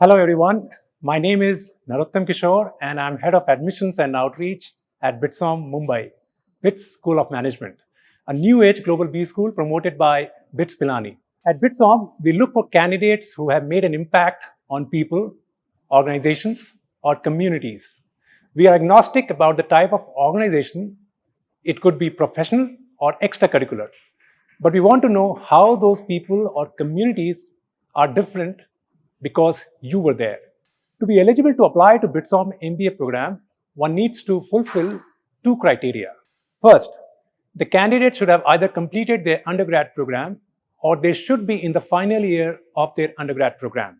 Hello everyone, my name is Narottam Kishore and I'm Head of Admissions and Outreach at BITSoM, Mumbai, BITS School of Management, a new age global B school promoted by BITS Pilani. At BITSoM, we look for candidates who have made an impact on people, organizations, or communities. We are agnostic about the type of organization. It could be professional or extracurricular. But we want to know how those people or communities are different because you were there. To be eligible to apply to BITSoM MBA program, one needs to fulfill two criteria. First, the candidate should have either completed their undergrad program or they should be in the final year of their undergrad program.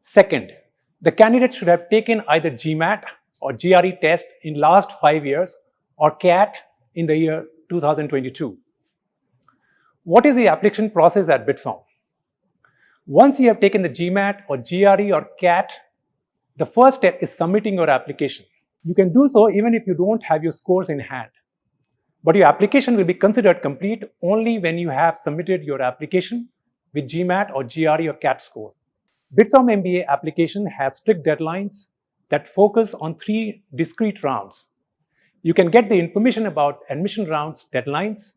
Second, the candidate should have taken either GMAT or GRE test in last 5 years or CAT in the year 2022. What is the application process at BITSoM? Once you have taken the GMAT or GRE or CAT, the first step is submitting your application. You can do so even if you don't have your scores in hand. But your application will be considered complete only when you have submitted your application with GMAT or GRE or CAT score. BITSoM MBA application has strict deadlines that focus on 3 discrete rounds. You can get the information about admission rounds deadlines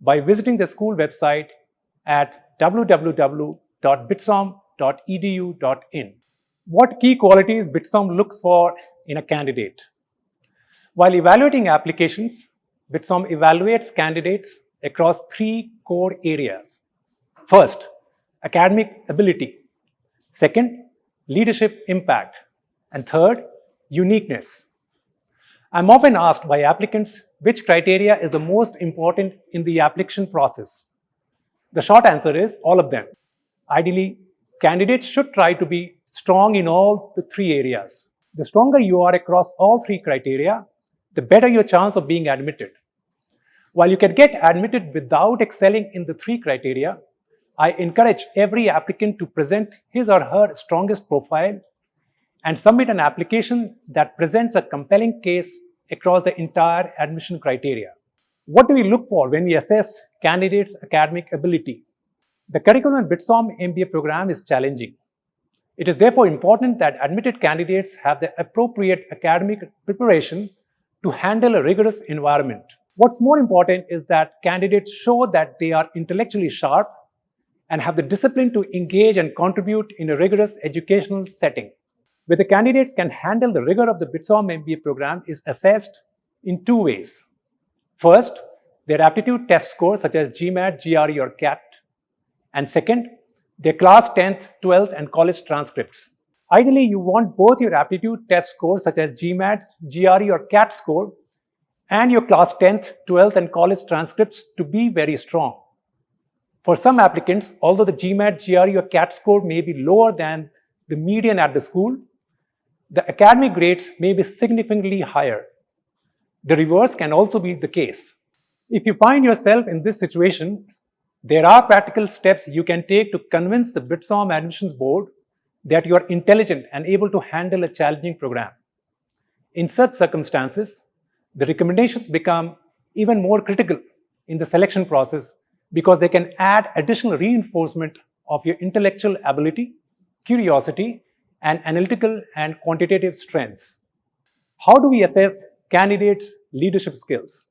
by visiting the school website at www.bitsom.edu.in. What key qualities BITSoM looks for in a candidate? While evaluating applications, BITSoM evaluates candidates across 3 core areas. First, academic ability. Second, leadership impact. And third, uniqueness. I'm often asked by applicants which criteria is the most important in the application process. The short answer is all of them. Ideally, candidates should try to be strong in all the 3 areas. The stronger you are across all 3 criteria, the better your chance of being admitted. While you can get admitted without excelling in the 3 criteria, I encourage every applicant to present his or her strongest profile and submit an application that presents a compelling case across the entire admission criteria. What do we look for when we assess candidates' academic ability? The curriculum in BITSoM MBA program is challenging. It is therefore important that admitted candidates have the appropriate academic preparation to handle a rigorous environment. What's more important is that candidates show that they are intellectually sharp and have the discipline to engage and contribute in a rigorous educational setting. Whether candidates can handle the rigor of the BITSoM MBA program is assessed in 2 ways. First, their aptitude test scores such as GMAT, GRE or CAT. And second, their class 10th, 12th and college transcripts. Ideally, you want both your aptitude test scores such as GMAT, GRE or CAT score and your class 10th, 12th and college transcripts to be very strong. For some applicants, although the GMAT, GRE or CAT score may be lower than the median at the school, the academic grades may be significantly higher. The reverse can also be the case. If you find yourself in this situation, there are practical steps you can take to convince the BITSoM admissions board that you are intelligent and able to handle a challenging program. In such circumstances, the recommendations become even more critical in the selection process because they can add additional reinforcement of your intellectual ability, curiosity, and analytical and quantitative strengths. How do we assess candidates' leadership skills?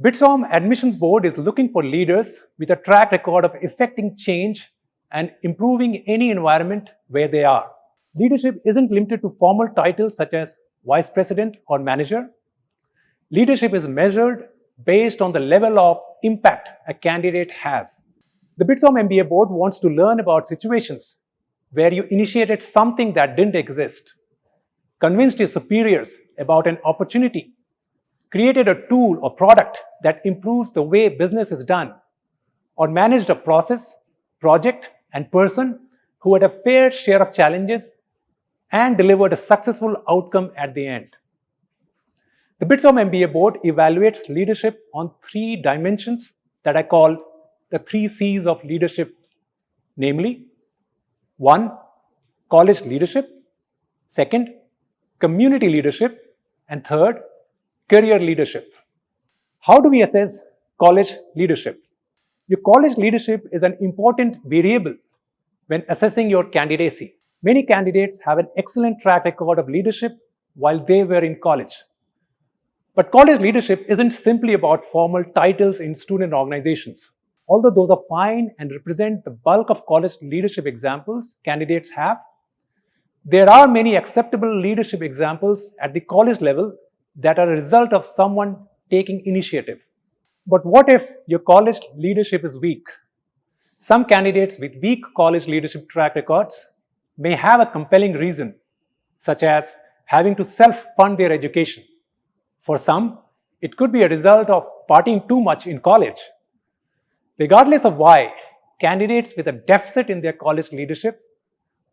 BITSoM Admissions Board is looking for leaders with a track record of effecting change and improving any environment where they are. Leadership isn't limited to formal titles such as vice president or manager. Leadership is measured based on the level of impact a candidate has. The BITSoM MBA board wants to learn about situations where you initiated something that didn't exist, convinced your superiors about an opportunity, created a tool or product that improves the way business is done, or managed a process, project, and person who had a fair share of challenges and delivered a successful outcome at the end. The BITSoM MBA board evaluates leadership on 3 dimensions that I call the 3 C's of leadership, namely 1. College leadership, 2. Community leadership, and 3. Career leadership. How do we assess college leadership? Your college leadership is an important variable when assessing your candidacy. Many candidates have an excellent track record of leadership while they were in college. But college leadership isn't simply about formal titles in student organizations. Although those are fine and represent the bulk of college leadership examples candidates have, there are many acceptable leadership examples at the college level that are a result of someone taking initiative. But what if your college leadership is weak? Some candidates with weak college leadership track records may have a compelling reason, such as having to self-fund their education. For some, it could be a result of partying too much in college. Regardless of why, candidates with a deficit in their college leadership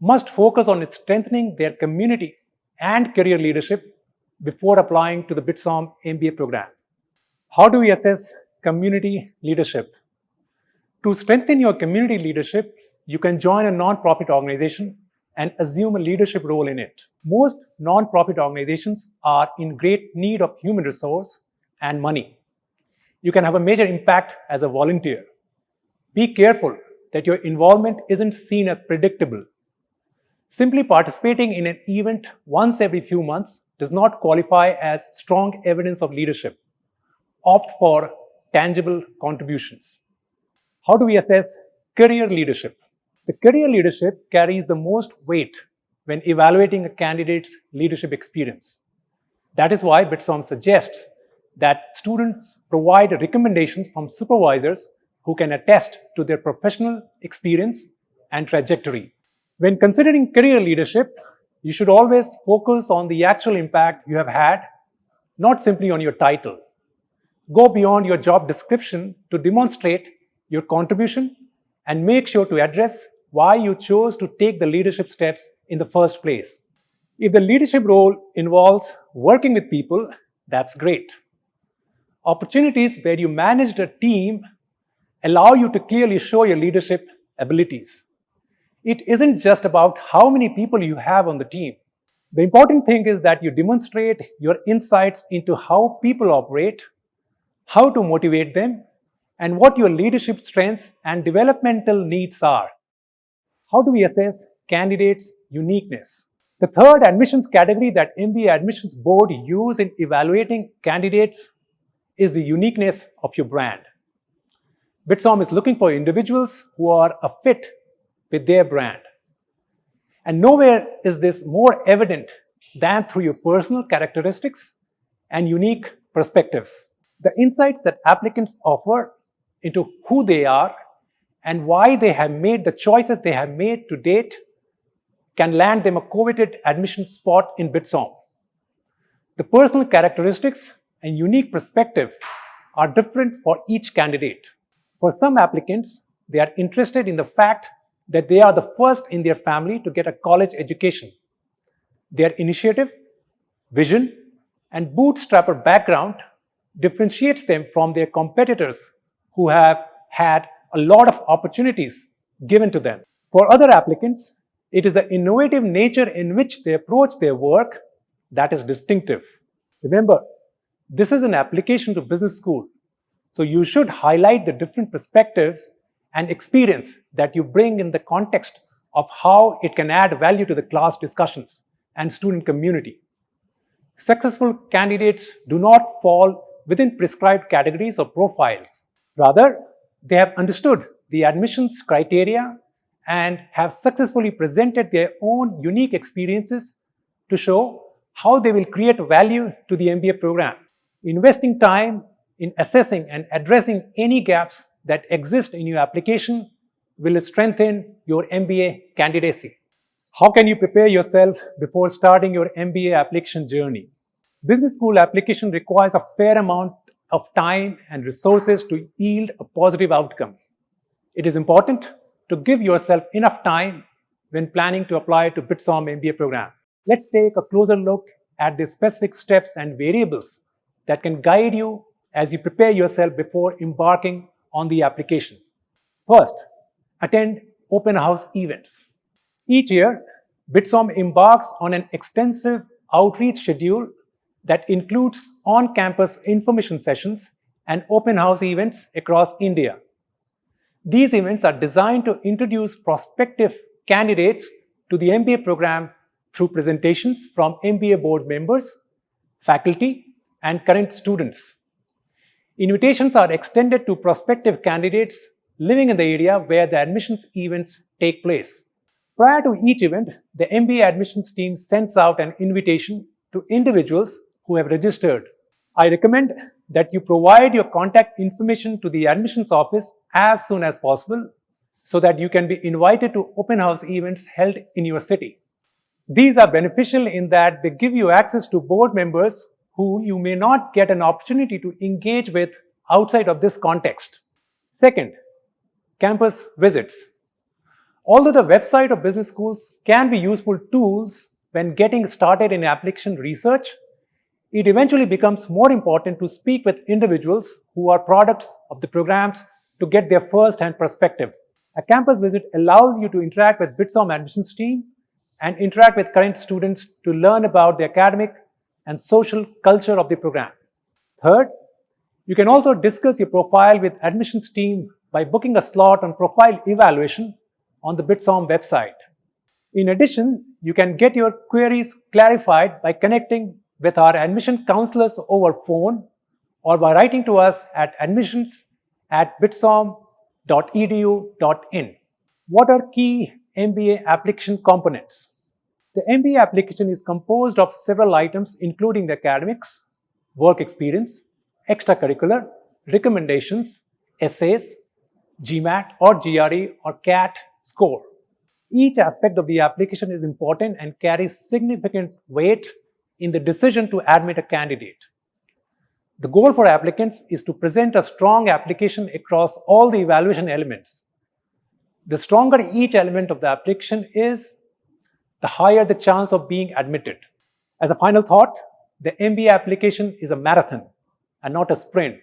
must focus on strengthening their community and career leadership before applying to the BITSoM MBA program. How do we assess community leadership? To strengthen your community leadership, you can join a non-profit organization and assume a leadership role in it. Most non-profit organizations are in great need of human resource and money. You can have a major impact as a volunteer. Be careful that your involvement isn't seen as predictable. Simply participating in an event once every few months does not qualify as strong evidence of leadership. Opt for tangible contributions. How do we assess career leadership? The career leadership carries the most weight when evaluating a candidate's leadership experience. That is why BITSoM suggests that students provide recommendations from supervisors who can attest to their professional experience and trajectory. When considering career leadership, you should always focus on the actual impact you have had, not simply on your title. Go beyond your job description to demonstrate your contribution and make sure to address why you chose to take the leadership steps in the first place. If the leadership role involves working with people, that's great. Opportunities where you managed a team allow you to clearly show your leadership abilities. It isn't just about how many people you have on the team. The important thing is that you demonstrate your insights into how people operate, how to motivate them, and what your leadership strengths and developmental needs are. How do we assess candidates' uniqueness? The third admissions category that MBA Admissions Board use in evaluating candidates is the uniqueness of your brand. BITSoM is looking for individuals who are a fit with their brand. And nowhere is this more evident than through your personal characteristics and unique perspectives. The insights that applicants offer into who they are and why they have made the choices they have made to date can land them a coveted admission spot in BITSoM. The personal characteristics and unique perspective are different for each candidate. For some applicants, they are interested in the fact that they are the first in their family to get a college education. Their initiative, vision, and bootstrapper background differentiates them from their competitors who have had a lot of opportunities given to them. For other applicants, it is the innovative nature in which they approach their work that is distinctive. Remember, this is an application to business school, so you should highlight the different perspectives and experience that you bring in the context of how it can add value to the class discussions and student community. Successful candidates do not fall within prescribed categories or profiles. Rather, they have understood the admissions criteria and have successfully presented their own unique experiences to show how they will create value to the MBA program. Investing time in assessing and addressing any gaps that exist in your application will strengthen your MBA candidacy. How can you prepare yourself before starting your MBA application journey? Business school application requires a fair amount of time and resources to yield a positive outcome. It is important to give yourself enough time when planning to apply to BITSoM MBA program. Let's take a closer look at the specific steps and variables that can guide you as you prepare yourself before embarking on the application. First, attend open house events. Each year, BITSoM embarks on an extensive outreach schedule that includes on-campus information sessions and open house events across India. These events are designed to introduce prospective candidates to the MBA program through presentations from MBA board members, faculty, and current students. Invitations are extended to prospective candidates living in the area where the admissions events take place. Prior to each event, the MBA admissions team sends out an invitation to individuals who have registered. I recommend that you provide your contact information to the admissions office as soon as possible so that you can be invited to open house events held in your city. These are beneficial in that they give you access to board members who you may not get an opportunity to engage with outside of this context. Second, campus visits. Although the website of business schools can be useful tools when getting started in application research, it eventually becomes more important to speak with individuals who are products of the programs to get their first-hand perspective. A campus visit allows you to interact with BITSoM admissions team and interact with current students to learn about the academic and social culture of the program. Third, you can also discuss your profile with admissions team by booking a slot on profile evaluation on the BITSoM website. In addition, you can get your queries clarified by connecting with our admission counselors over phone or by writing to us at admissions@bitsom.edu.in. What are key MBA application components? The MBA application is composed of several items including the academics, work experience, extracurricular, recommendations, essays, GMAT or GRE or CAT score. Each aspect of the application is important and carries significant weight in the decision to admit a candidate. The goal for applicants is to present a strong application across all the evaluation elements. The stronger each element of the application is, the higher the chance of being admitted. As a final thought, the MBA application is a marathon and not a sprint.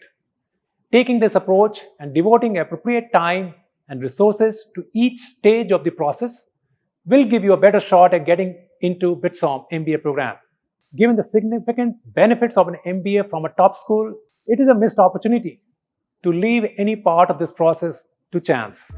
Taking this approach and devoting appropriate time and resources to each stage of the process will give you a better shot at getting into BITSoM MBA program. Given the significant benefits of an MBA from a top school, it is a missed opportunity to leave any part of this process to chance.